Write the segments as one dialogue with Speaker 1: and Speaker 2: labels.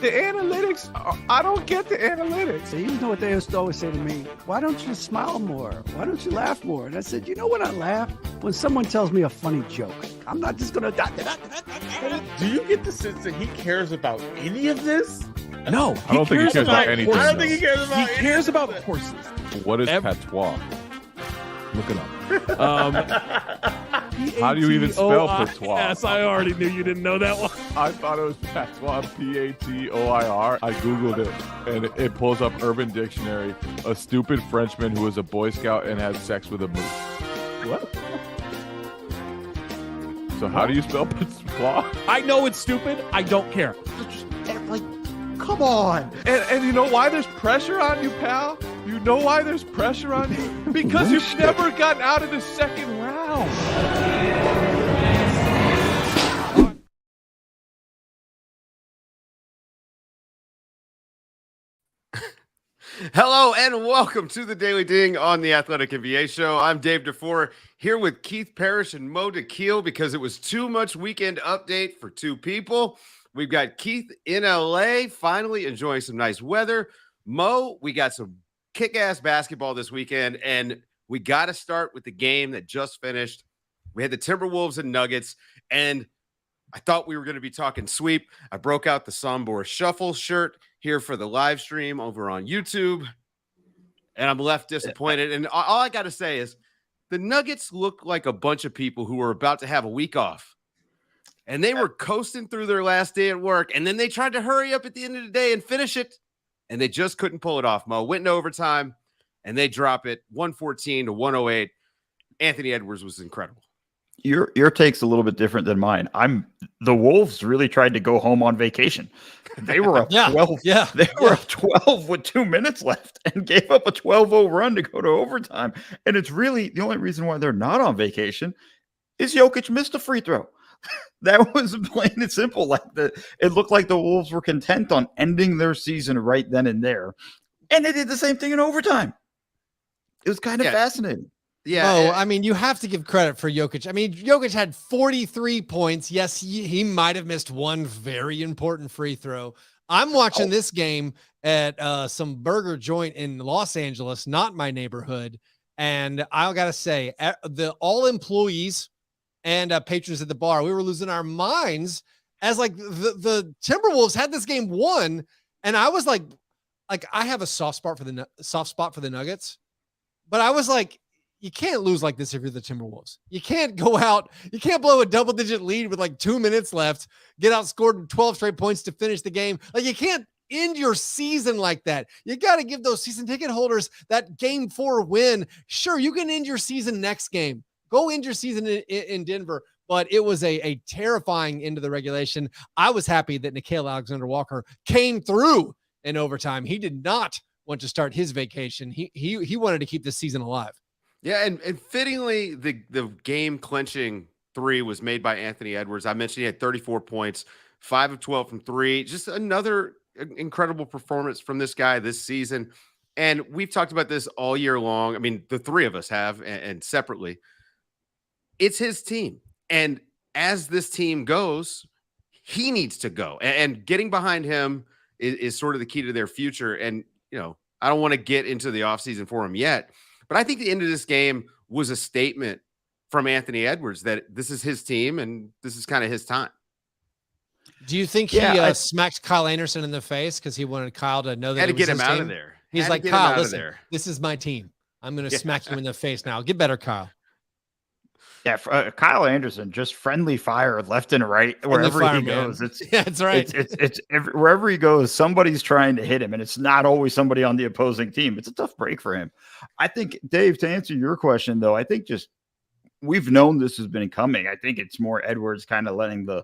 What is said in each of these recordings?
Speaker 1: The analytics, I don't get the analytics.
Speaker 2: You know what they used to always say to me? Why don't you smile more? Why don't you laugh more? And I said, you know when I laugh? When someone tells me a funny joke. I'm not just going to...
Speaker 1: Do you get the sense that he cares about any of this?
Speaker 2: No.
Speaker 3: I don't think he cares about anything.
Speaker 1: I don't think he cares about
Speaker 4: He cares about horses.
Speaker 3: What is patois? Look it up. How do you even spell patois?
Speaker 4: Yes, I already knew you didn't know that one.
Speaker 3: I thought it was patois, P-A-T-O-I-R. I Googled it, and it pulls up Urban Dictionary, a stupid Frenchman who was a Boy Scout and had sex with a moose.
Speaker 2: What?
Speaker 3: So how do you spell patois?
Speaker 4: I know it's stupid. I don't care.
Speaker 1: Like, come on. And you know why there's pressure on you, pal? You know why there's pressure on you? Because you've never gotten out of the second round.
Speaker 5: Hello and welcome to the Daily Ding on the Athletic NBA Show. I'm Dave DuFour here with Keith Parish and Mo Dakhil because it was too much weekend update for two people. We've got Keith in LA, finally enjoying some nice weather. Mo, we got some kick-ass basketball this weekend, and we got to start with the game that just finished. We had the Timberwolves and Nuggets, and I thought we were going to be talking sweep. I broke out the Sombor Shuffle shirt here for the live stream over on YouTube, and I'm left disappointed. And all I got to say is the Nuggets look like a bunch of people who were about to have a week off, and they were coasting through their last day at work, and then they tried to hurry up at the end of the day and finish it, and they just couldn't pull it off. Mo went into overtime, and they drop it 114 to 108. Anthony Edwards was incredible.
Speaker 6: Your take's a little bit different than mine. The Wolves really tried to go home on vacation. They were up 12. They were up 12 with 2 minutes left and gave up a 12-0 run to go to overtime. And it's really the only reason why they're not on vacation is Jokic missed a free throw. That was plain and simple. It looked like the Wolves were content on ending their season right then and there. And they did the same thing in overtime. It was kind of fascinating.
Speaker 7: Yeah. I mean, you have to give credit for Jokic. I mean, Jokic had 43 points. Yes, he might have missed one very important free throw. I'm watching this game at some burger joint in Los Angeles, not my neighborhood. And I got to say, all employees and patrons at the bar, we were losing our minds as like the Timberwolves had this game won. And I was like I have a soft spot for the Nuggets, but I was like, you can't lose like this if you're the Timberwolves. You can't go out. You can't blow a double-digit lead with like 2 minutes left, get outscored 12 straight points to finish the game. Like, you can't end your season like that. You got to give those season ticket holders that game 4 win. Sure, you can end your season next game. Go end your season in Denver. But it was a terrifying end of the regulation. I was happy that Nickeil Alexander-Walker came through in overtime. He did not want to start his vacation. He wanted to keep this season alive.
Speaker 5: Yeah, and fittingly, the game-clinching three was made by Anthony Edwards. I mentioned he had 34 points, 5 of 12 from three. Just another incredible performance from this guy this season. And we've talked about this all year long. I mean, the three of us have, and separately. It's his team. And as this team goes, he needs to go. And getting behind him is sort of the key to their future. And, I don't want to get into the offseason for him yet. But I think the end of this game was a statement from Anthony Edwards that this is his team and this is kind of his time.
Speaker 7: Do you think he smacked Kyle Anderson in the face because he wanted Kyle to know that
Speaker 5: had to get him out
Speaker 7: team?
Speaker 5: of there?
Speaker 7: He's like, Kyle, listen, this is my team. I'm going to smack you in the face now. Get better, Kyle.
Speaker 6: Yeah, Kyle Anderson, just friendly fire left and right wherever he goes.
Speaker 7: That's right.
Speaker 6: It's wherever he goes, somebody's trying to hit him, and it's not always somebody on the opposing team. It's a tough break for him. I think, Dave, to answer your question, though, I think just we've known this has been coming. I think it's more Edwards kind of letting the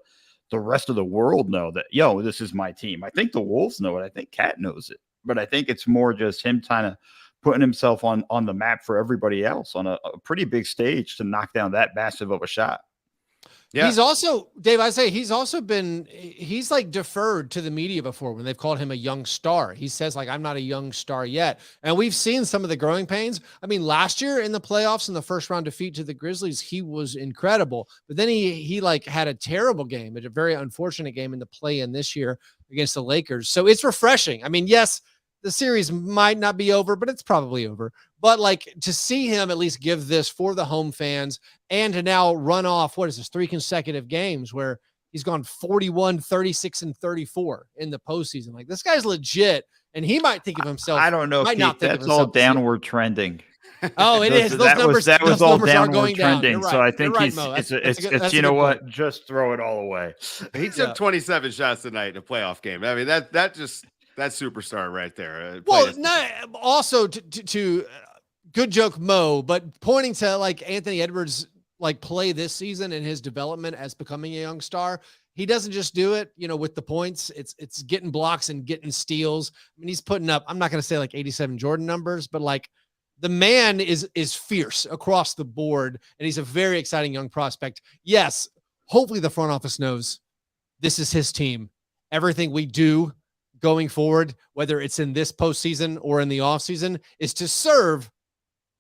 Speaker 6: rest of the world know that, this is my team. I think the Wolves know it. I think Cat knows it. But I think it's more just him kind of putting himself on the map for everybody else on a pretty big stage to knock down that massive of a shot.
Speaker 5: Yeah.
Speaker 7: He's also, Dave, I say he's like deferred to the media before when they've called him a young star. He says like, I'm not a young star yet. And we've seen some of the growing pains. I mean, last year in the playoffs in the first round defeat to the Grizzlies, he was incredible, but then he like had a terrible game, a very unfortunate game in the play-in this year. against the Lakers. So it's refreshing. I mean, yes, the series might not be over, but it's probably over. But like to see him at least give this for the home fans and to now run off, 3 consecutive games where he's gone 41, 36, and 34 in the postseason. Like this guy's legit, and he might think of himself.
Speaker 6: I don't know. Keith, that's all downward trending.
Speaker 7: Oh, it is. Those numbers
Speaker 6: was all downward
Speaker 7: going
Speaker 6: trending.
Speaker 7: Right.
Speaker 6: So I think
Speaker 7: right,
Speaker 6: it's you know what? Point. Just throw it all away.
Speaker 5: He took 27 shots tonight in a playoff game. I mean, that's superstar right there.
Speaker 7: Well, also to good joke, Mo, but pointing to like Anthony Edwards like play this season and his development as becoming a young star. He doesn't just do it, with the points. It's getting blocks and getting steals. I mean, he's putting up, I'm not going to say like 87 Jordan numbers, but like the man is fierce across the board, and he's a very exciting young prospect. Yes, hopefully the front office knows this is his team. Everything we do going forward, whether it's in this postseason or in the offseason, is to serve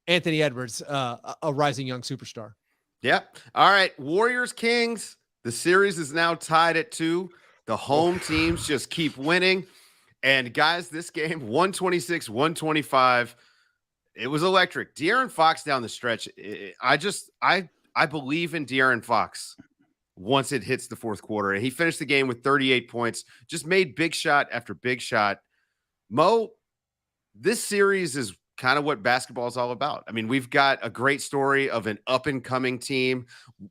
Speaker 7: Anthony Edwards, a rising young superstar.
Speaker 5: Yeah. All right. Warriors Kings. The series is now tied at 2. The home teams just keep winning. And guys, this game, 126-125. It was electric. De'Aaron Fox down the stretch. I believe in De'Aaron Fox once it hits the fourth quarter. And he finished the game with 38 points, just made big shot after big shot. Mo, this series is kind of what basketball is all about. I mean, we've got a great story of an up-and-coming team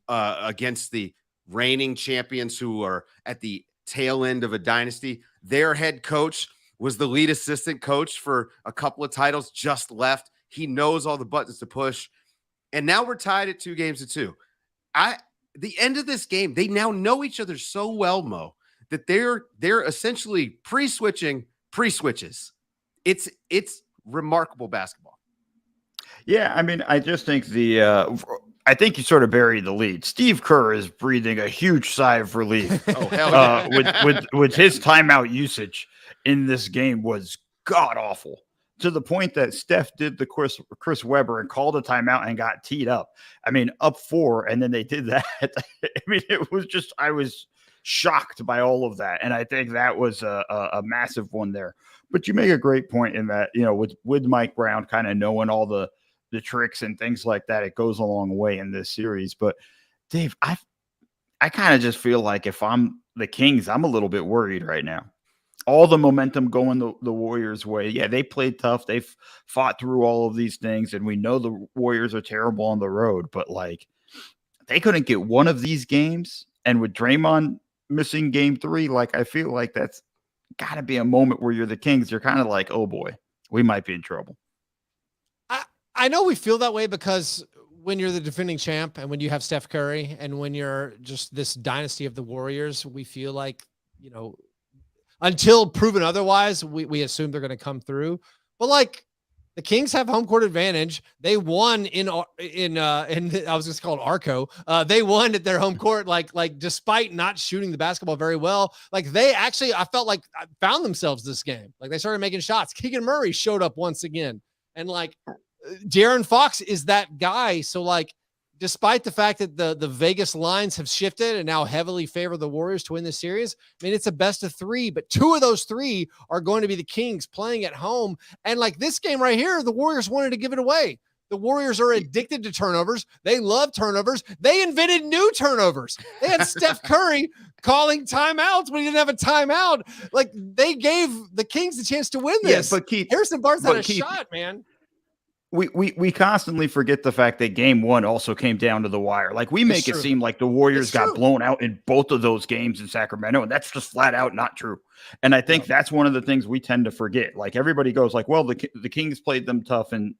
Speaker 5: against the reigning champions who are at the tail end of a dynasty. Their head coach was the lead assistant coach for a couple of titles, just left. He knows all the buttons to push. And now we're tied at 2-2. The end of this game, they now know each other so well, Mo, that they're essentially pre-switching pre-switches. It's remarkable basketball.
Speaker 6: Yeah, I mean, I just think I think you sort of buried the lead. Steve Kerr is breathing a huge sigh of relief.
Speaker 5: Oh, hell yeah.
Speaker 6: with his timeout usage in this game was god awful, to the point that Steph did the Chris Webber and called a timeout and got teed up. I mean, up 4, and then they did that. I mean, it was just, I was shocked by all of that. And I think that was a massive one there. But you make a great point in that, with Mike Brown kind of knowing all the tricks and things like that, it goes a long way in this series. But Dave, I kind of just feel like if I'm the Kings, I'm a little bit worried right now. All the momentum going the Warriors' way. Yeah, they played tough. They've fought through all of these things, and we know the Warriors are terrible on the road, but like they couldn't get one of these games. And with Draymond missing game 3, like I feel like that's got to be a moment where you're the Kings. You're kind of like, oh boy, we might be in trouble.
Speaker 7: I know we feel that way because when you're the defending champ and when you have Steph Curry and when you're just this dynasty of the Warriors, we feel like, until proven otherwise, we assume they're going to come through. But like the Kings have home court advantage. They won in I was just called Arco. They won at their home court, like despite not shooting the basketball very well. Like they actually, I felt like found themselves this game. Like they started making shots. Keegan Murray showed up once again, and like De'Aaron Fox is that guy. So like, despite the fact that the Vegas lines have shifted and now heavily favor the Warriors to win this series, I mean, it's a best of 3, but 2 of those 3 are going to be the Kings playing at home. And like this game right here, the Warriors wanted to give it away. The Warriors are addicted to turnovers. They love turnovers. They invented new turnovers. They had Steph Curry calling timeouts when he didn't have a timeout. Like they gave the Kings the chance to win this.
Speaker 6: Yeah, but Keith,
Speaker 7: Harrison Barnes had a shot, man.
Speaker 6: We constantly forget the fact that game 1 also came down to the wire. Like we make it seem like the Warriors got blown out in both of those games in Sacramento, and that's just flat out not true. And I think that's one of the things we tend to forget. Like everybody goes like, well, the Kings played them tough in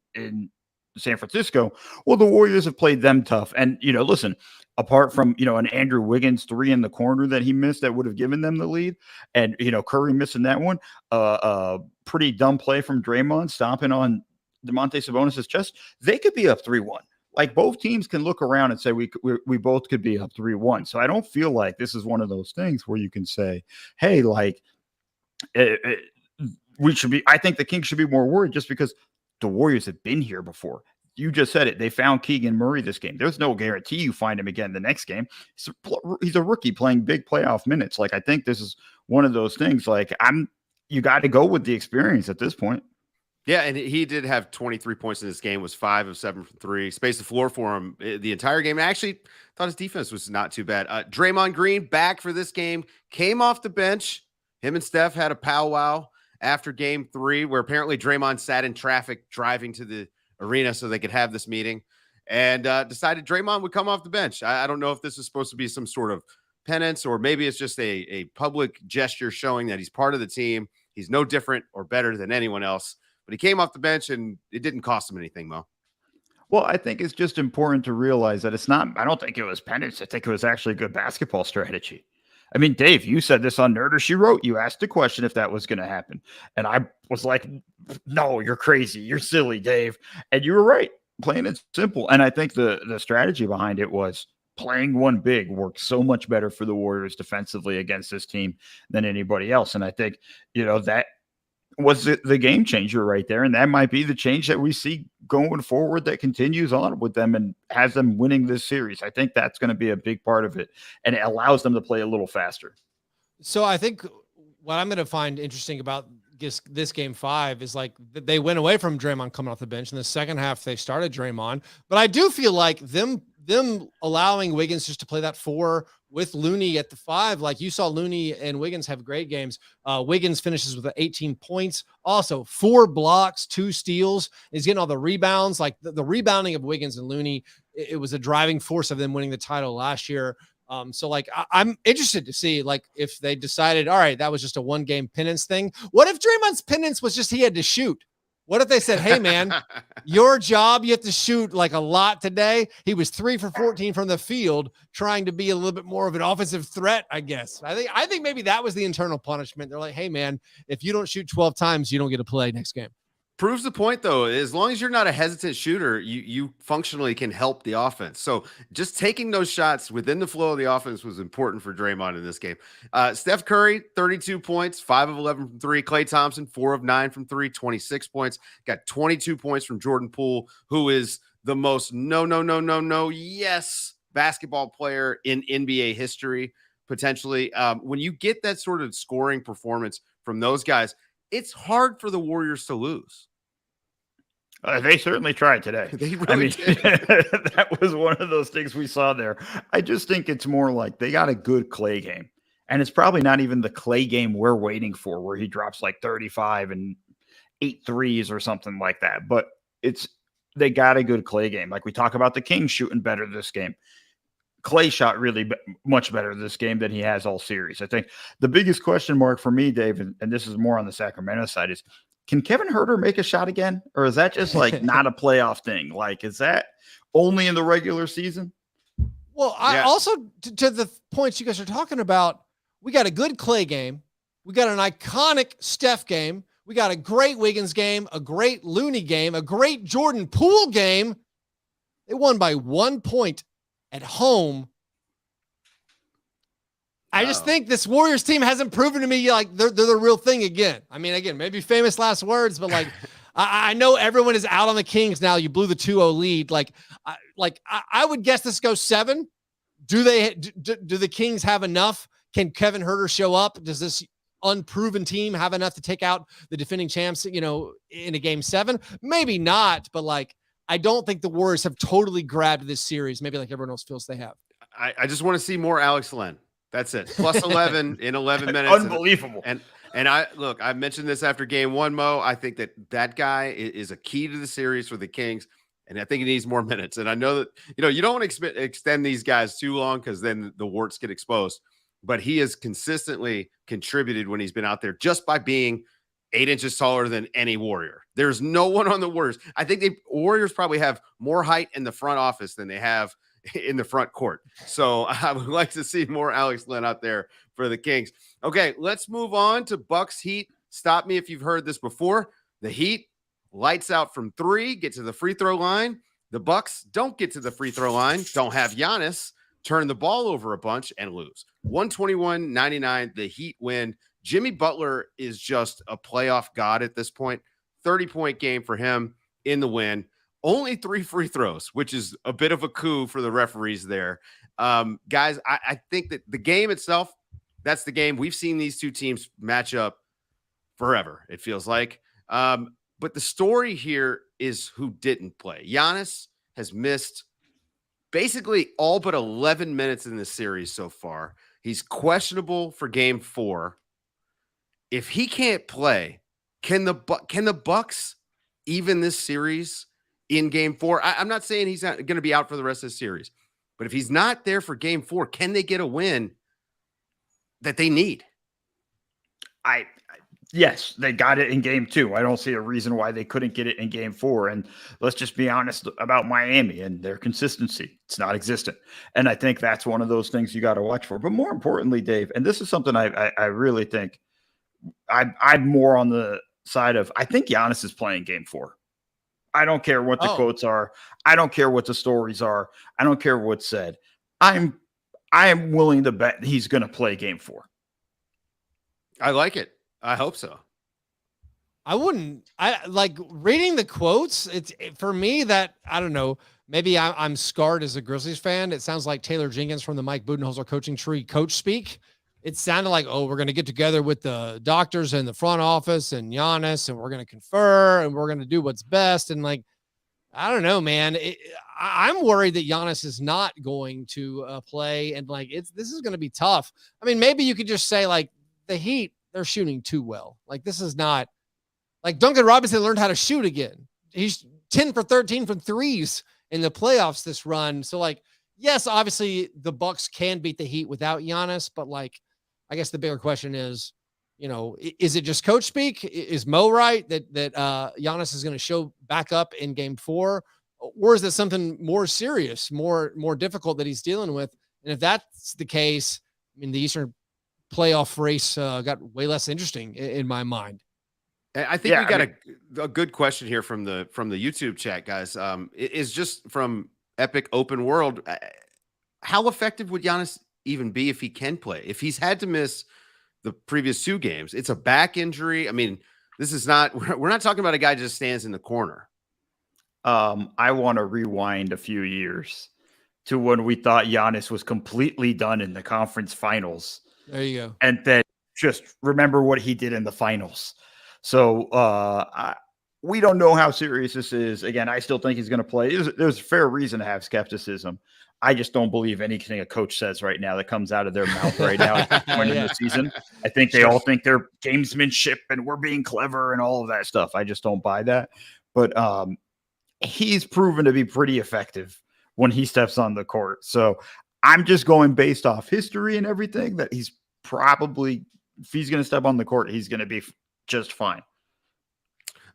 Speaker 6: San Francisco. Well, the Warriors have played them tough. And, listen, apart from, an Andrew Wiggins 3 in the corner that he missed that would have given them the lead, and, Curry missing that one, pretty dumb play from Draymond stomping on Domantas Sabonis' chest, they could be up 3-1. Like both teams can look around and say we both could be up 3-1. So I don't feel like this is one of those things where you can say, hey, like we should be. I think the Kings should be more worried just because the Warriors have been here before. you just said it. They found Keegan Murray this game. There's no guarantee you find him again the next game. He's a rookie playing big playoff minutes. Like, I think this is one of those things. Like, you got to go with the experience at this point.
Speaker 5: Yeah, and he did have 23 points in this game, was 5 of 7 from 3. Spaced the floor for him the entire game. And I actually thought his defense was not too bad. Draymond Green back for this game, came off the bench. Him and Steph had a powwow after game 3, where apparently Draymond sat in traffic driving to the arena so they could have this meeting, and decided Draymond would come off the bench. I don't know if this is supposed to be some sort of penance, or maybe it's just a public gesture showing that he's part of the team. He's no different or better than anyone else. But he came off the bench, and it didn't cost him anything, Mo.
Speaker 6: Well, I think it's just important to realize that it's not – I don't think it was penance. I think it was actually good basketball strategy. I mean, Dave, you said this on Nerd or She Wrote. You asked the question if that was going to happen. And I was like, no, you're crazy. You're silly, Dave. And you were right. Plain and simple. And I think the strategy behind it was playing one big worked so much better for the Warriors defensively against this team than anybody else. And I think, that was the game changer right there. And that might be the change that we see going forward that continues on with them and has them winning this series. I think that's going to be a big part of it. And it allows them to play a little faster.
Speaker 7: So I think what I'm going to find interesting about this game 5 is like they went away from Draymond coming off the bench. In the second half, they started Draymond. But I do feel like them allowing Wiggins just to play that 4 with Looney at the 5. Like you saw Looney and Wiggins have great games. Wiggins finishes with 18 points, also 4 blocks, 2 steals. He's getting all the rebounds. Like the rebounding of Wiggins and Looney, it was a driving force of them winning the title last year. So like I'm interested to see like if they decided, all right, that was just a 1-game penance thing. What if Draymond's penance was just he had to shoot? What if they said, hey, man, your job, you have to shoot like a lot today. He was 3 for 14 from the field, trying to be a little bit more of an offensive threat, I guess. I think maybe that was the internal punishment. They're like, hey, man, if you don't shoot 12 times, you don't get to play next game.
Speaker 5: Proves the point, though. As long as you're not a hesitant shooter, you functionally can help the offense. So just taking those shots within the flow of the offense was important for Draymond in this game. Steph Curry, 32 points, 5 of 11 from 3. Klay Thompson, 4 of 9 from 3, 26 points. Got 22 points from Jordan Poole, who is the most yes basketball player in NBA history, potentially. When you get that sort of scoring performance from those guys, it's hard for the Warriors to lose.
Speaker 6: They certainly tried today.
Speaker 5: They really did.
Speaker 6: That was one of those things we saw there. I just think it's more like they got a good Klay game. And it's probably not even the Klay game we're waiting for, where he drops like 35 and 8 threes or something like that. But they got a good Klay game. Like we talk about the Kings shooting better this game. Klay shot really much better this game than he has all series. I think the biggest question mark for me, Dave, and this is more on the Sacramento side, is can Kevin Huerter make a shot again? Or is that just like not a playoff thing? Like, is that only in the regular season?
Speaker 7: Well, I also, to the points you guys are talking about, we got a good Klay game. We got an iconic Steph game. We got a great Wiggins game, a great Looney game, a great Jordan Poole game. They won by 1 point at home. I just think this Warriors team hasn't proven to me like they're the real thing again. I mean, again, maybe famous last words, but like I know everyone is out on the Kings now. You blew the 2-0 lead. I would guess this goes 7. Do the Kings have enough? Can Kevin Huerter show up? Does this unproven team have enough to take out the defending champs, in a game 7? Maybe not, but like I don't think the Warriors have totally grabbed this series, maybe like everyone else feels they have.
Speaker 5: I just want to see more Alex Len. That's it. Plus 11 in 11 minutes.
Speaker 6: Unbelievable.
Speaker 5: And I mentioned this after game 1, Mo. I think that guy is a key to the series for the Kings, and I think he needs more minutes. And I know that, you don't want to extend these guys too long because then the warts get exposed. But he has consistently contributed when he's been out there just by being 8 inches taller than any Warrior. There's no one on the Warriors. I think the Warriors probably have more height in the front office than they have in the front court. So I would like to see more Alex Len out there for the Kings. Okay, let's move on to Bucks Heat. Stop me if you've heard this before. The Heat lights out from 3, get to the free throw line. The Bucks don't get to the free throw line, don't have Giannis, turn the ball over a bunch and lose. 121-99, the Heat win. Jimmy Butler is just a playoff god at this point. 30-point game for him in the win. only 3 free throws, which is a bit of a coup for the referees there. Guys, I think that the game itself, that's the game. We've seen these two teams match up forever, it feels like. But the story here is who didn't play. Giannis has missed basically all but 11 minutes in this series so far. He's questionable for game 4. If he can't play, can the Bucks even this series in game 4? I'm not saying he's not going to be out for the rest of the series, but if he's not there for game 4, can they get a win that they need?
Speaker 6: Yes, they got it in game 2. I don't see a reason why they couldn't get it in game 4. And let's just be honest about Miami and their consistency. It's not existent. And I think that's one of those things you got to watch for. But more importantly, Dave, and this is something I really think I'm more on the side of, I think Giannis is playing game 4. I don't care what the quotes are. I don't care what the stories are. I don't care what's said. I am willing to bet he's going to play game 4.
Speaker 5: I like it. I hope so.
Speaker 7: I like reading the quotes. For me that, I don't know, maybe I'm scarred as a Grizzlies fan. It sounds like Taylor Jenkins from the Mike Budenholzer coaching tree coach speak. It sounded like, we're going to get together with the doctors and the front office and Giannis, and we're going to confer and we're going to do what's best. And like, I don't know, man. I'm worried that Giannis is not going to play. And like, this is going to be tough. I mean, maybe you could just say like the Heat, they're shooting too well. Like, this is not like Duncan Robinson learned how to shoot again. He's 10 for 13 from threes in the playoffs this run. So like, yes, obviously the Bucks can beat the Heat without Giannis, but like, I guess the bigger question is, is it just coach speak? Is Mo right that Giannis is going to show back up in game 4, or is it something more serious, more difficult that he's dealing with? And if that's the case, I mean, the Eastern playoff race got way less interesting in my mind.
Speaker 5: I think we got a good question here from the YouTube chat, guys. It is just from Epic Open World. How effective would Giannis even be if he can play? If he's had to miss the previous 2 games, it's a back injury. I mean, this is not, we're not talking about a guy who just stands in the corner.
Speaker 6: I want to rewind a few years to when we thought Giannis was completely done in the conference finals.
Speaker 7: There you go.
Speaker 6: And then just remember what he did in the finals. So we don't know how serious this is. Again, I still think he's going to play. There's a fair reason to have skepticism. I just don't believe anything a coach says right now that comes out of their mouth right now at this point in the season. I think they all think they're gamesmanship and we're being clever and all of that stuff. I just don't buy that. But he's proven to be pretty effective when he steps on the court. So I'm just going based off history and everything that he's probably, if he's going to step on the court, he's going to be just fine.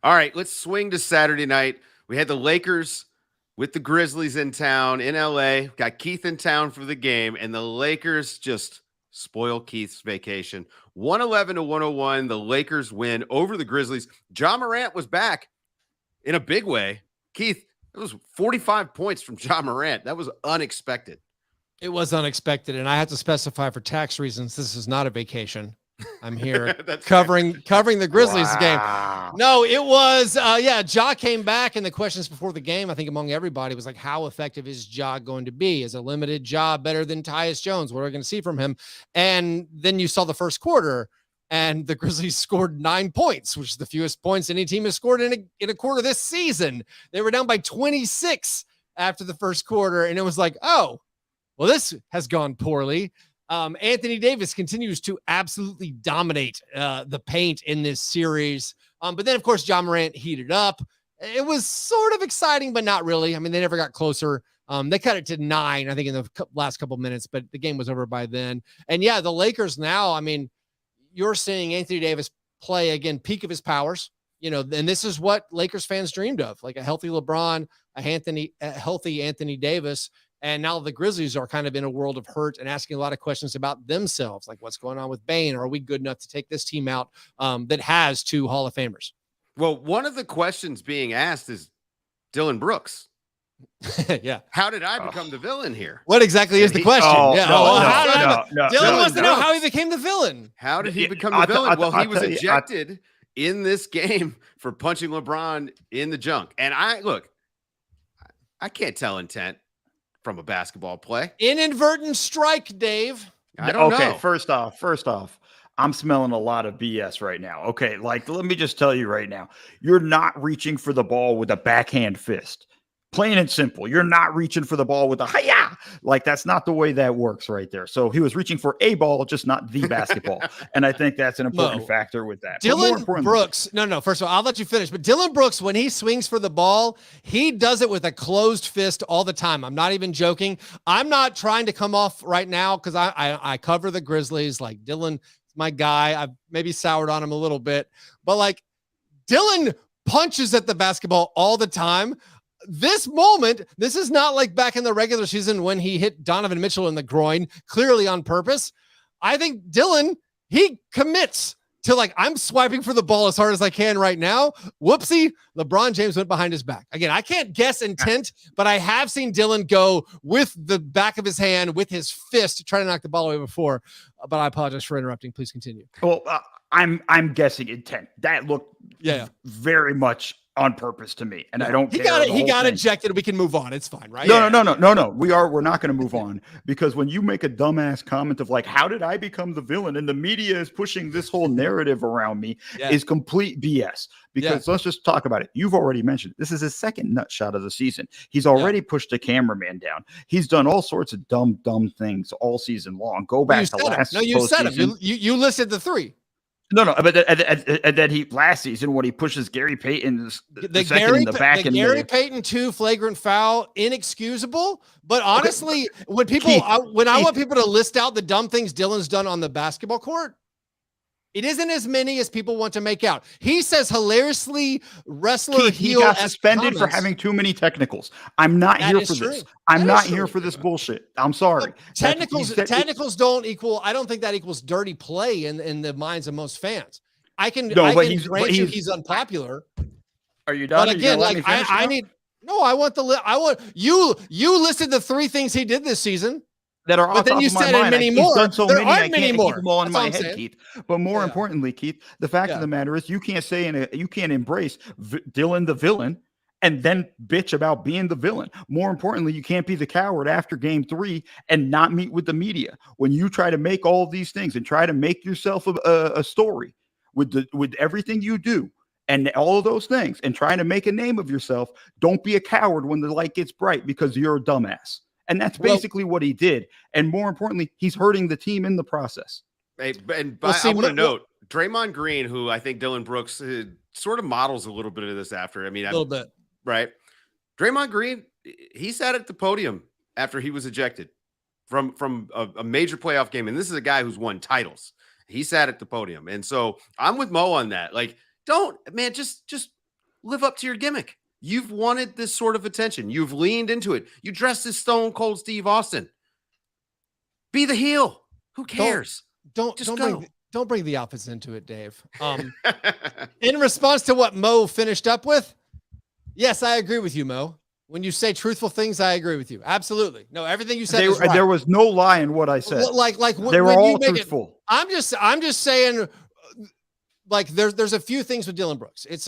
Speaker 5: All right, let's swing to Saturday night. We had the Lakers with the Grizzlies in town in LA. Got Keith in town for the game, and the Lakers just spoil Keith's vacation. 111-101. The Lakers win over the Grizzlies. Ja Morant was back in a big way. Keith, it was 45 points from Ja Morant. That was unexpected.
Speaker 7: It was unexpected, and I have to specify for tax reasons, this is not a vacation. I'm here covering the Grizzlies game. No, it was, Ja came back, and the questions before the game, I think among everybody, was like, how effective is Ja going to be? Is a limited Ja better than Tyus Jones? What are we going to see from him? And then you saw the first quarter, and the Grizzlies scored 9 points, which is the fewest points any team has scored in a quarter this season. They were down by 26 after the first quarter, and it was like, oh, well, this has gone poorly. Anthony Davis continues to absolutely dominate the paint in this series. But then, of course, Ja Morant heated up. It was sort of exciting, but not really. I mean, they never got closer. They cut it to 9, I think, in the last couple minutes, but the game was over by then. And yeah, the Lakers now, I mean, you're seeing Anthony Davis play again, peak of his powers, and this is what Lakers fans dreamed of, like a healthy LeBron, a healthy Anthony Davis. And now the Grizzlies are kind of in a world of hurt and asking a lot of questions about themselves, like what's going on with Bane? Are we good enough to take this team out that has 2 Hall of Famers?
Speaker 5: Well, one of the questions being asked is Dylan Brooks.
Speaker 7: Yeah.
Speaker 5: How did I become the villain here?
Speaker 7: What exactly is the question? Dylan wants to know how he became the villain.
Speaker 5: How did he become the villain? Well, he was ejected in this game for punching LeBron in the junk. And I can't tell intent from a basketball play.
Speaker 7: Inadvertent strike, Dave.
Speaker 5: I don't know.
Speaker 6: Okay, first off, I'm smelling a lot of BS right now. Okay, like let me just tell you right now, you're not reaching for the ball with a backhand fist. Plain and simple. You're not reaching for the ball with a hi-ya. Like that's not the way that works right there. So he was reaching for a ball, just not the basketball. And I think that's an important factor with that.
Speaker 7: Dylan Brooks. No. First of all, I'll let you finish. But Dylan Brooks, when he swings for the ball, he does it with a closed fist all the time. I'm not even joking. I'm not trying to come off right now because I cover the Grizzlies. Like Dylan is my guy. I've maybe soured on him a little bit. But like Dylan punches at the basketball all the time. This moment, this is not like back in the regular season when he hit Donovan Mitchell in the groin, clearly on purpose. I think Dylan, he commits to like, I'm swiping for the ball as hard as I can right now. Whoopsie, LeBron James went behind his back. Again, I can't guess intent, but I have seen Dylan go with the back of his hand, with his fist, to try to knock the ball away before. But I apologize for interrupting. Please continue.
Speaker 6: Well, I'm guessing intent. That looked very much on purpose to me, and I don't care.
Speaker 7: He got ejected. We can move on. It's fine, right?
Speaker 6: No. We're not going to move on because when you make a dumbass comment of like, "How did I become the villain?" and the media is pushing this whole narrative around me, is complete BS. Because let's just talk about it. You've already mentioned this is his second nut shot of the season. He's already pushed a cameraman down. He's done all sorts of dumb things all season long. Go back to last.
Speaker 7: No, you said him. You listed the three.
Speaker 6: No, but then he last season when he pushes Gary Payton the second in the back, and
Speaker 7: Gary Payton 2 flagrant foul, inexcusable. But honestly, when people I want people to list out the dumb things Dylan's done on the basketball court, it isn't as many as people want to make out. He says hilariously wrestler
Speaker 6: he got suspended for having too many technicals. I'm not here for this. I'm not here for this bullshit. I'm sorry.
Speaker 7: Technicals don't equal. I don't think that equals dirty play in the minds of most fans. I can grant you he's unpopular.
Speaker 6: Are you done?
Speaker 7: But again, like I need. No, I want you listed the three things he did this season.
Speaker 6: That are
Speaker 7: but then you said many more.
Speaker 6: Done so
Speaker 7: there
Speaker 6: many,
Speaker 7: aren't many more.
Speaker 6: Keep them all in my head, Keith. But more importantly, Keith, the fact of the matter is, you can't say you can't embrace Dylan the villain and then bitch about being the villain. More importantly, you can't be the coward after game 3 and not meet with the media. When you try to make all of these things and try to make yourself a story with everything you do and all of those things and trying to make a name of yourself, don't be a coward when the light gets bright because you're a dumbass. And that's basically what he did. And more importantly, he's hurting the team in the process.
Speaker 5: Hey, I want to note, Draymond Green, who I think Dylan Brooks sort of models a little bit of this after. I mean, a little bit. Right. Draymond Green, he sat at the podium after he was ejected from a major playoff game. And this is a guy who's won titles. He sat at the podium. And so I'm with Mo on that. Like, just live up to your gimmick. You've wanted this sort of attention. You've leaned into it. You dressed as Stone Cold Steve Austin. Be the heel. Who cares?
Speaker 7: Don't bring the opposites into it, Dave. In response to what Mo finished up with, yes, I agree with you, Mo. When you say truthful things, I agree with you. Absolutely. No, everything you said is right.
Speaker 6: There was no lie in what I said.
Speaker 7: Like
Speaker 6: they were all truthful.
Speaker 7: I'm just saying. Like there's a few things with Dylan Brooks. It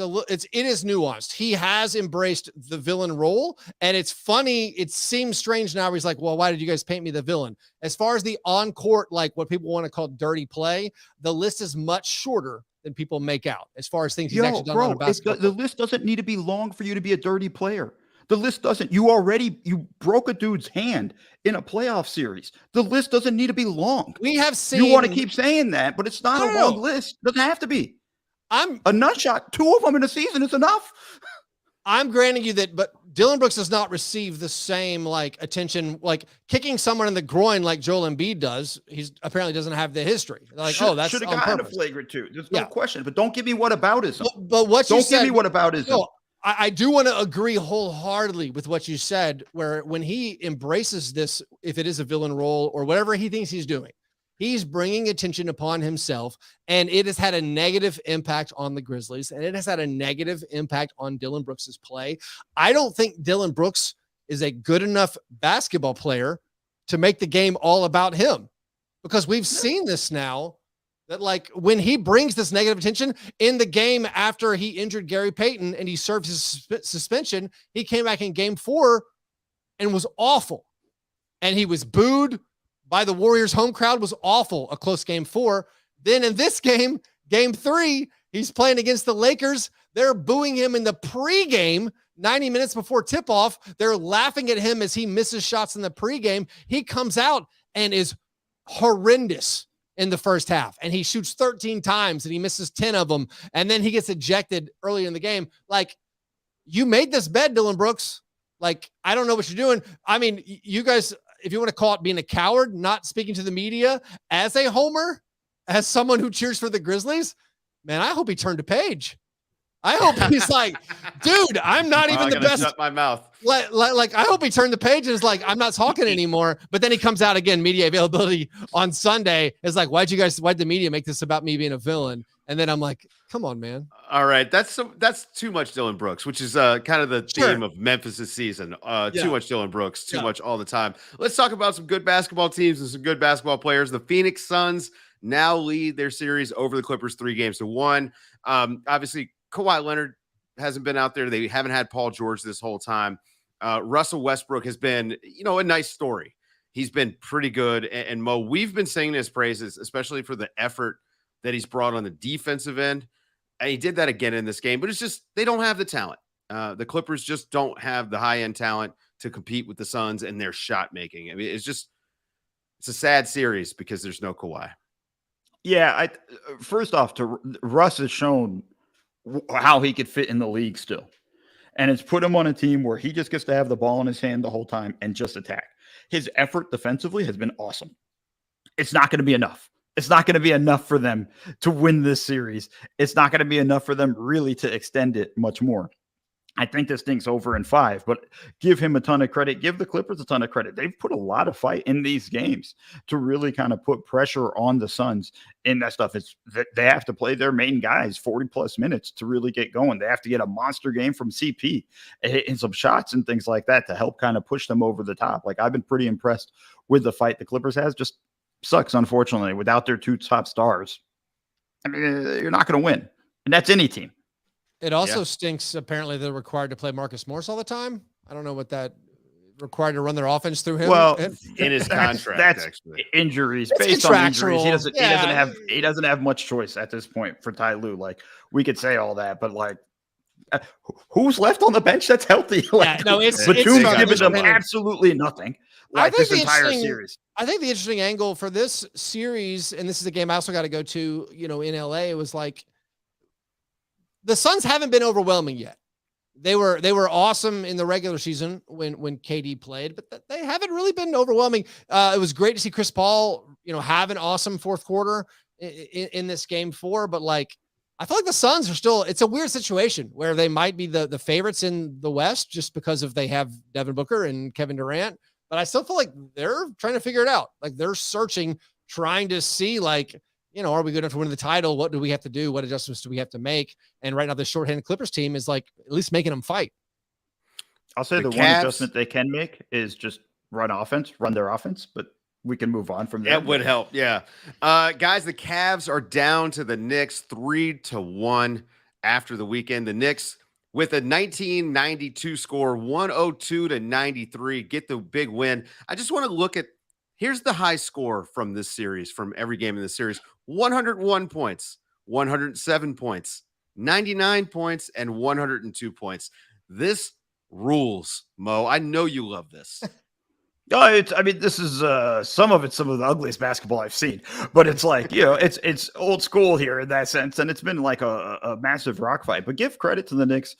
Speaker 7: is nuanced. He has embraced the villain role, and it's funny. It seems strange now. He's like, well, why did you guys paint me the villain? As far as the on-court, like what people want to call dirty play, the list is much shorter than people make out. As far as things he's actually done on a basketball
Speaker 6: the list doesn't need to be long for you to be a dirty player. The list doesn't. You broke a dude's hand in a playoff series. The list doesn't need to be long.
Speaker 7: We have seen.
Speaker 6: You want to keep saying that, but it's not a long list. It doesn't have to be. A nut shot. 2 of them in a season is enough.
Speaker 7: I'm granting you that, but Dylan Brooks does not receive the same like attention, like kicking someone in the groin like Joel Embiid does. He's apparently doesn't have the history. Like, that's
Speaker 6: should have gotten a flagrant 2. There's no question. But don't give me whataboutism.
Speaker 7: But what you said,
Speaker 6: don't give me whataboutism.
Speaker 7: No, I do want to agree wholeheartedly with what you said, where when he embraces this, if it is a villain role or whatever he thinks he's doing, he's bringing attention upon himself, and it has had a negative impact on the Grizzlies, and it has had a negative impact on Dylan Brooks's play. I don't think Dylan Brooks is a good enough basketball player to make the game all about him, because we've seen this now. That like when he brings this negative attention in the game after he injured Gary Payton and he served his suspension, he came back in game 4 and was awful. And he was booed by the Warriors home crowd, was awful. A close game 4. Then in this game, game 3, he's playing against the Lakers. They're booing him in the pregame 90 minutes before tip-off. They're laughing at him as he misses shots in the pregame. He comes out and is horrendous in the first half, and he shoots 13 times and he misses 10 of them, and then he gets ejected early in the game. Like, you made this bed, Dylan Brooks. Like, I don't know what you're doing. I mean, you guys, if you want to call it being a coward, not speaking to the media, as a homer, as someone who cheers for the Grizzlies, man, I hope he turned a page. I hope he's like, dude, I'm not even the best.
Speaker 5: Shut my mouth.
Speaker 7: Like, I hope he turned the page and is like, I'm not talking anymore. But then he comes out again, media availability on Sunday. It's like, why'd the media make this about me being a villain? And then I'm like, come on, man.
Speaker 5: All right. That's too much Dylan Brooks, which is kind of the theme of Memphis this season. Too much Dylan Brooks, too much all the time. Let's talk about some good basketball teams and some good basketball players. The Phoenix Suns now lead their series over the Clippers 3-1. Obviously, Kawhi Leonard hasn't been out there. They haven't had Paul George this whole time. Russell Westbrook has been, a nice story. He's been pretty good. And Mo, we've been singing his praises, especially for the effort that he's brought on the defensive end. And he did that again in this game, but it's just, they don't have the talent. The Clippers just don't have the high-end talent to compete with the Suns and their shot making. I mean, it's a sad series because there's no Kawhi.
Speaker 6: Yeah. First off, Russ has shown how he could fit in the league still. And it's put him on a team where he just gets to have the ball in his hand the whole time and just attack. His effort defensively has been awesome. It's not going to be enough. It's not going to be enough for them to win this series. It's not going to be enough for them really to extend it much more. I think this thing's over in 5, but give him a ton of credit. Give the Clippers a ton of credit. They've put a lot of fight in these games to really kind of put pressure on the Suns in that stuff. It's that they have to play their main guys 40 plus minutes to really get going. They have to get a monster game from CP and some shots and things like that to help kind of push them over the top. Like, I've been pretty impressed with the fight the Clippers has. Just sucks, unfortunately, without their 2 top stars. I mean, you're not going to win, and that's any team.
Speaker 7: It also stinks. Apparently, they're required to play Marcus Morris all the time. I don't know what that required to run their offense through him.
Speaker 6: Well,
Speaker 5: in his contract,
Speaker 6: that's
Speaker 5: actually.
Speaker 6: Injuries.
Speaker 7: It's
Speaker 6: based on injuries, he
Speaker 7: contractual.
Speaker 6: doesn't have much choice at this point for Ty Lue. Like, we could say all that, but like, who's left on the bench that's healthy? Like, Batum's giving them absolutely nothing. Like, this entire series.
Speaker 7: I think the interesting angle for this series, and this is a game I also got to go to, in LA, it was like, the Suns haven't been overwhelming yet. They were awesome in the regular season when KD played, but they haven't really been overwhelming. It was great to see Chris Paul, have an awesome fourth quarter in this game 4. But like, I feel like the Suns are still, it's a weird situation where they might be the favorites in the West just because they have Devin Booker and Kevin Durant. But I still feel like they're trying to figure it out. Like, they're searching, trying to see like, are we good enough to win the title? What do we have to do? What adjustments do we have to make? And right now, the shorthanded Clippers team is like at least making them fight.
Speaker 6: I'll say the one adjustment they can make is just run their offense, but we can move on from there.
Speaker 5: That would help. Yeah. Guys, the Cavs are down to the Knicks 3-1 after the weekend. The Knicks with a 1992 score, 102-93, get the big win. I just want to look at, here's the high score from this series, from every game in this series: 101 points, 107 points, 99 points, and 102 points. This rules, Mo. I know you love this.
Speaker 6: This is some of the ugliest basketball I've seen, but it's like, it's old school here in that sense. And it's been like a massive rock fight, but give credit to the Knicks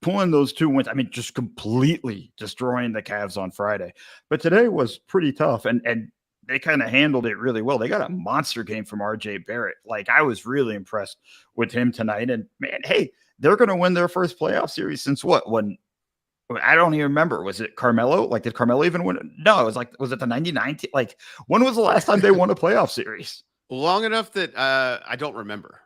Speaker 6: pulling those 2 wins. I mean, just completely destroying the Cavs on Friday, but today was pretty tough and they kind of handled it really well. They got a monster game from RJ Barrett. Like, I was really impressed with him tonight, and man, hey, they're going to win their first playoff series since when I don't even remember. Was it Carmelo? Like, did Carmelo even win? No, was it the 99? Like, when was the last time they won a playoff series?
Speaker 5: Long enough that I don't remember.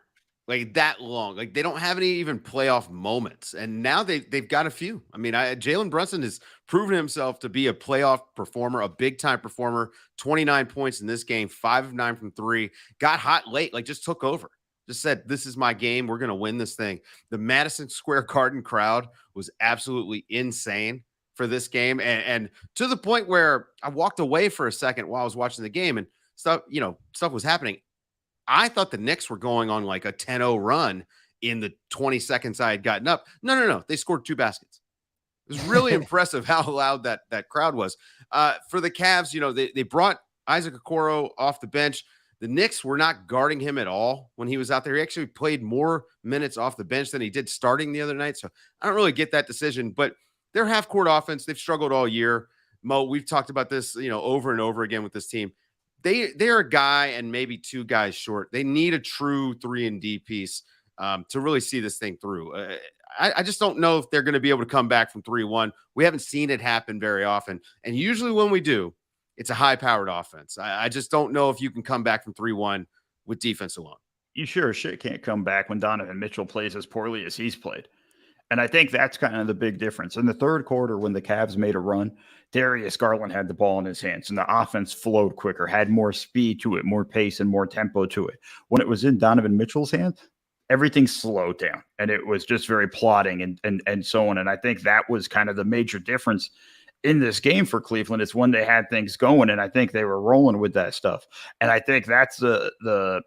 Speaker 5: Like, that long. Like, they don't have any even playoff moments. And now they've got a few. I mean, Jalen Brunson has proven himself to be a playoff performer, a big-time performer. 29 points in this game, 5 of 9 from 3. Got hot late, like, just took over. Just said, this is my game. We're going to win this thing. The Madison Square Garden crowd was absolutely insane for this game. And to the point where I walked away for a second while I was watching the game and stuff was happening. I thought the Knicks were going on like a 10-0 run in the 20 seconds I had gotten up. No. They scored 2 baskets. It was really impressive how loud that crowd was. For the Cavs, they brought Isaac Okoro off the bench. The Knicks were not guarding him at all when he was out there. He actually played more minutes off the bench than he did starting the other night. So I don't really get that decision, but their half-court offense, they've struggled all year. Mo, we've talked about this, over and over again with this team. They're a guy and maybe 2 guys short. They need a true 3-and-D piece to really see this thing through. I just don't know if they're going to be able to come back from 3-1. We haven't seen it happen very often. And usually when we do, it's a high-powered offense. I just don't know if you can come back from 3-1 with defense alone.
Speaker 6: You sure as shit can't come back when Donovan Mitchell plays as poorly as he's played. And I think that's kind of the big difference. In the third quarter, when the Cavs made a run, Darius Garland had the ball in his hands, and the offense flowed quicker, had more speed to it, more pace, and more tempo to it. When it was in Donovan Mitchell's hands, everything slowed down, and it was just very plodding and so on. And I think that was kind of the major difference in this game for Cleveland. It's when they had things going, and I think they were rolling with that stuff. And I think that's the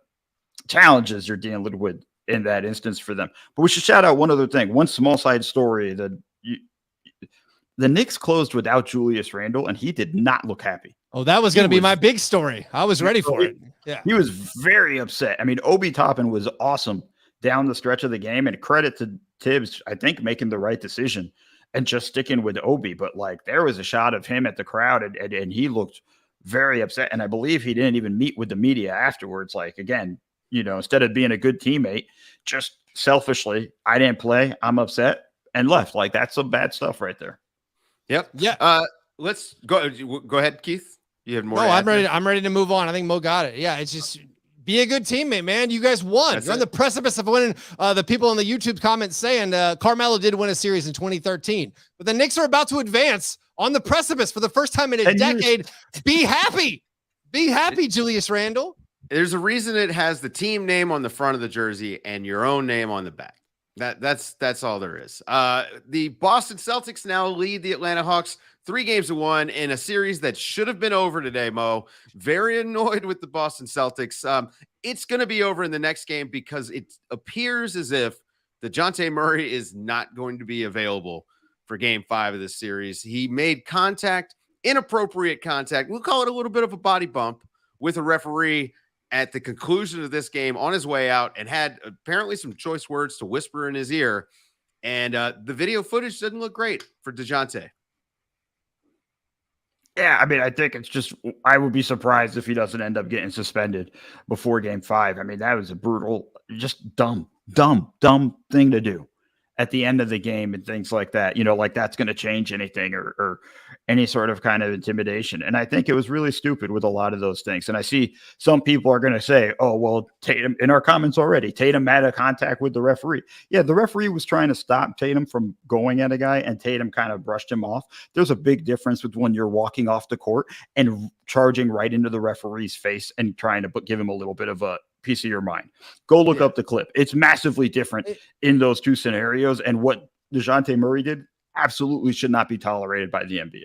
Speaker 6: challenges you're dealing with in that instance for them. But we should shout out one other thing, one small side story. The Knicks closed without Julius Randle, and he did not look happy.
Speaker 7: Oh, that was going to be my big story. I was ready for it. Yeah,
Speaker 6: he was very upset. I mean, Obi Toppin was awesome down the stretch of the game, and credit to Tibbs, I think, making the right decision and just sticking with Obi. But like, there was a shot of him at the crowd, and he looked very upset. And I believe he didn't even meet with the media afterwards. Like, again, instead of being a good teammate, just selfishly, I didn't play, I'm upset, and left. Like, that's some bad stuff right there.
Speaker 5: Yep.
Speaker 7: Yeah.
Speaker 5: Let's go ahead, Keith. You have more.
Speaker 7: No, I'm ready to move on. I think Mo got it. Yeah, it's just be a good teammate, man. You guys won. You're on the precipice of winning. The people in the YouTube comments saying Carmelo did win a series in 2013, but the Knicks are about to advance on the precipice for the first time in a decade. Be happy. Be happy, Julius Randle.
Speaker 5: There's a reason it has the team name on the front of the jersey and your own name on the back. That's all there is. The Boston Celtics now lead the Atlanta Hawks 3-1 in a series that should have been over today, Mo. Very annoyed with the Boston Celtics. It's going to be over in the next game because it appears as if DeJounte Murray is not going to be available for game 5 of this series. He made inappropriate contact. We'll call it a little bit of a body bump with a referee at the conclusion of this game on his way out, and had apparently some choice words to whisper in his ear. And the video footage doesn't look great for DeJounte.
Speaker 6: Yeah, I mean, I think it's just, I would be surprised if he doesn't end up getting suspended before game 5. I mean, that was a brutal, just dumb thing to do at the end of the game and things like that, like that's going to change anything or any sort of kind of intimidation. And I think it was really stupid with a lot of those things. And I see some people are going to say, oh, well, Tatum, in our comments already, Tatum had a contact with the referee. Yeah, the referee was trying to stop Tatum from going at a guy, and Tatum kind of brushed him off. There's a big difference with when you're walking off the court and charging right into the referee's face and trying to give him a little bit of a piece of your mind. Go look up the clip. It's massively different in those two scenarios. And what DeJounte Murray did absolutely should not be tolerated by the NBA.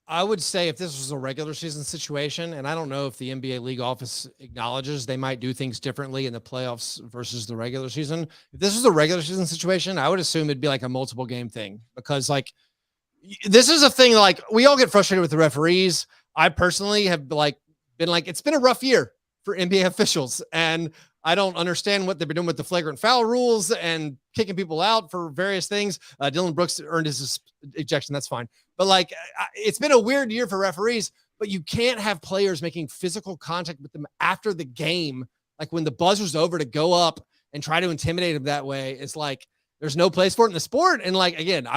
Speaker 7: I would say if this was a regular season situation, and I don't know if the NBA league office acknowledges they might do things differently in the playoffs versus the regular season. If this was a regular season situation, I would assume it'd be like a multiple game thing, because like this is a thing, like we all get frustrated with the referees. I personally have been like, it's been a rough year for NBA officials, and I don't understand what they've been doing with the flagrant foul rules and kicking people out for various things. Dylan Brooks earned his ejection. That's fine. But like, it's been a weird year for referees, but you can't have players making physical contact with them after the game. Like when the buzzer's over, to go up and try to intimidate them that way. It's like, there's no place for it in the sport. And like, again,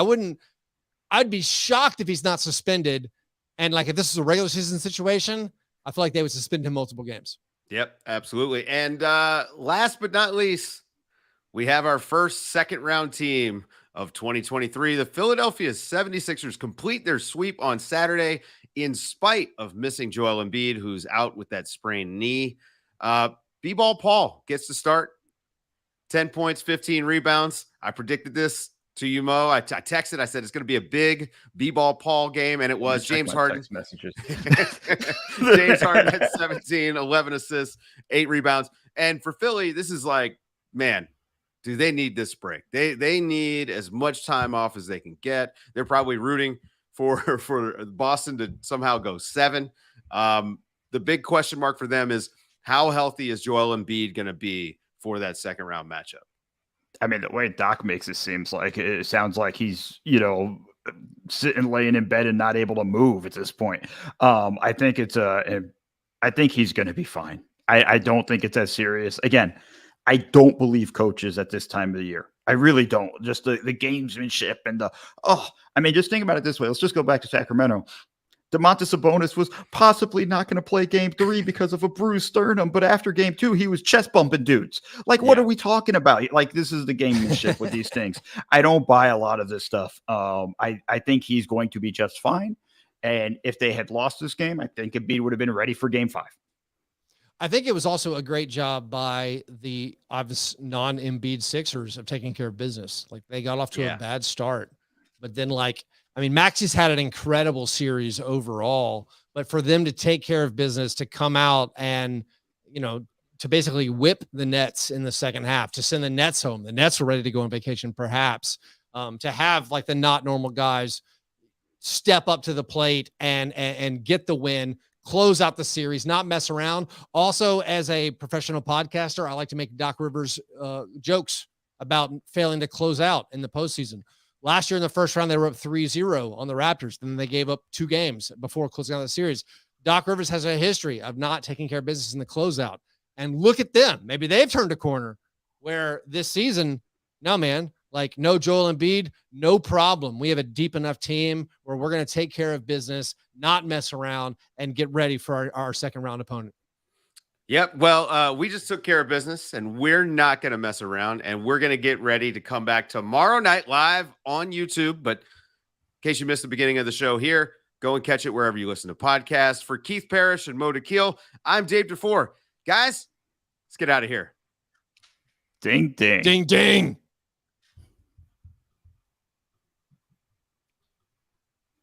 Speaker 7: I'd be shocked if he's not suspended. And like, if this is a regular season situation, I feel like they would suspend him multiple games.
Speaker 5: Yep, absolutely. And last but not least, we have our first second-round team of 2023. The Philadelphia 76ers complete their sweep on Saturday in spite of missing Joel Embiid, who's out with that sprained knee. B-Ball Paul gets to start. 10 points, 15 rebounds. I predicted this to you, Mo. I texted. I said it's going to be a big B-ball Paul game, and it was. James Harden.
Speaker 6: Text messages.
Speaker 5: James Harden had 17, 11 assists, 8 rebounds. And for Philly, this is like, man, do they need this break? They need as much time off as they can get. They're probably rooting for Boston to somehow go 7. The big question mark for them is how healthy is Joel Embiid going to be for that second round matchup?
Speaker 6: I mean, the way Doc makes it sounds like he's, sitting, laying in bed and not able to move at this point. I think I think he's going to be fine. I don't think it's as serious. Again, I don't believe coaches at this time of the year. I really don't. Just the gamesmanship and just think about it this way. Let's just go back to Sacramento. Domantas Sabonis was possibly not going to play game 3 because of a bruised sternum, but after game 2, he was chest bumping dudes. Like, what are we talking about? Like, this is the gamesmanship with these things. I don't buy a lot of this stuff. I think he's going to be just fine. And if they had lost this game, I think Embiid would have been ready for game 5.
Speaker 7: I think it was also a great job by the obvious non-Embiid Sixers of taking care of business. Like, they got off to a bad start, but then Maxi's had an incredible series overall, but for them to take care of business, to come out and, to basically whip the Nets in the second half, to send the Nets home. The Nets were ready to go on vacation, perhaps, to have the not normal guys step up to the plate and get the win, close out the series, not mess around. Also, as a professional podcaster, I like to make Doc Rivers jokes about failing to close out in the postseason. Last year in the first round, they were up 3-0 on the Raptors. Then they gave up 2 games before closing out the series. Doc Rivers has a history of not taking care of business in the closeout. And look at them. Maybe they've turned a corner where this season, no, man, no Joel Embiid, no problem. We have a deep enough team where we're going to take care of business, not mess around, and get ready for our second round opponent.
Speaker 5: Yep. Well, we just took care of business, and we're not going to mess around, and we're going to get ready to come back tomorrow night live on YouTube. But in case you missed the beginning of the show here, go and catch it wherever you listen to podcasts. For Keith Parish and Mo Dakhil, I'm Dave DuFour. Guys, let's get out of here.
Speaker 6: Ding, ding.
Speaker 7: Ding, ding.